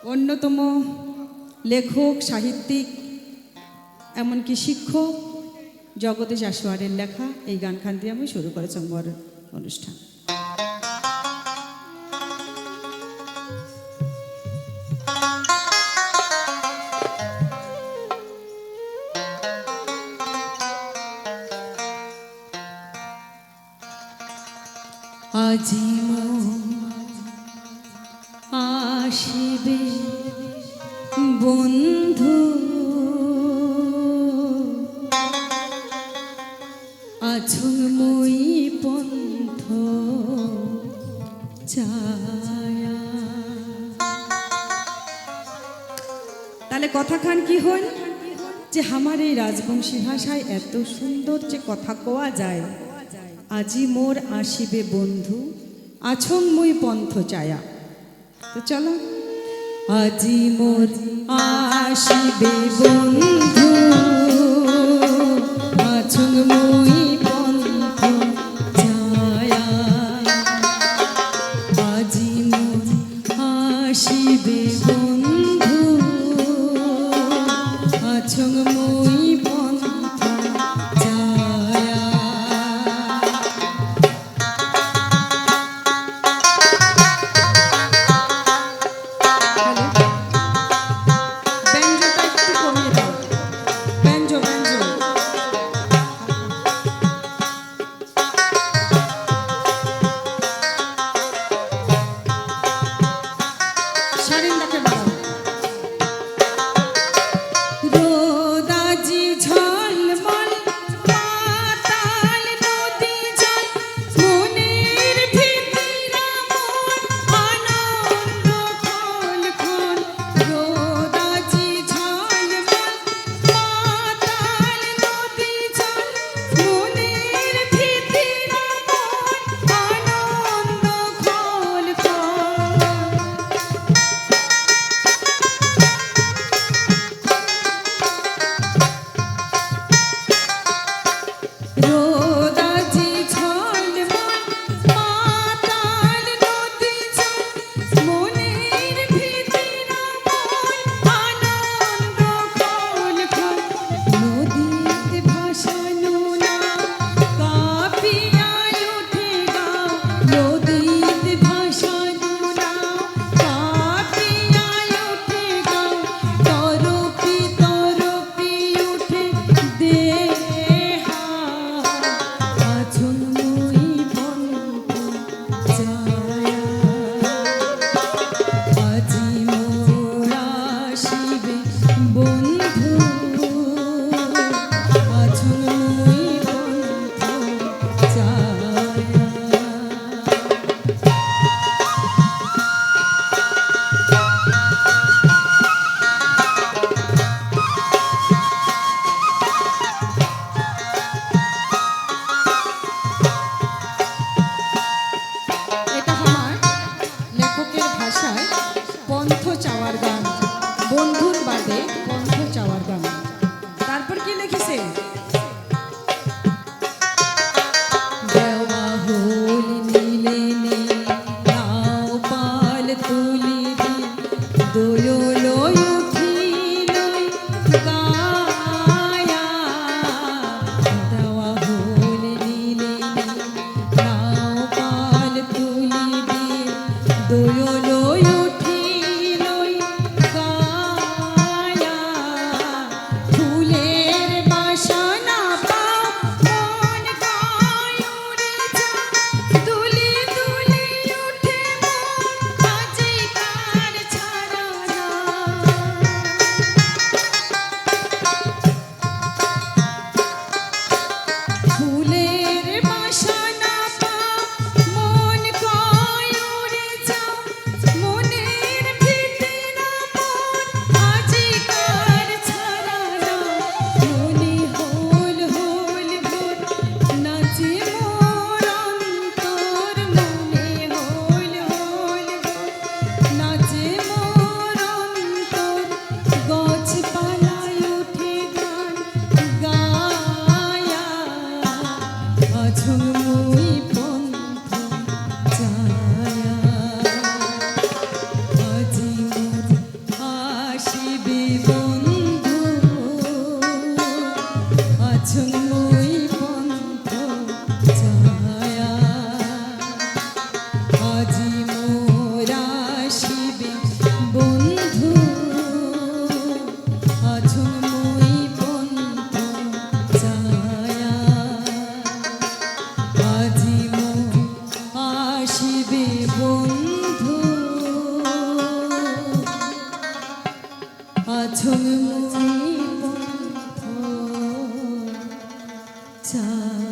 অন্যতম লেখক, সাহিত্যিক, এমনকি শিক্ষক জগদীশ আসোয়ারের লেখা এই গানখান দিয়ে আমি শুরু করেছি আমার অনুষ্ঠান। আজি আসিবে বন্ধু আছং মই পন্থ ছায়া। তাহলে কথাখান কি হল যে আমার এই রাজবংশী ভাষায় এত সুন্দর যে কথা কোয়া যায়, আজি মোর আসিবে বন্ধু আছং মই পন্থ ছায়া। তো চলো, আজি মোর আসিবে বন্ধু আছং মই পন্থ ছায়া। আজি মোর আসিবে বন্ধু আছং মই পন্থ ছায়া। পন্থ চাওয়ার গান, বন্ধুর বাদে পন্থ চাওয়ার গান। তারপর কি লিখেছে? দেওয়া হল নীলে নাও পাল তুলি দোয়ল উঠিল গায়া। দেওয়া হল নীলে নাও পাল তুলি দোয়ল চাই।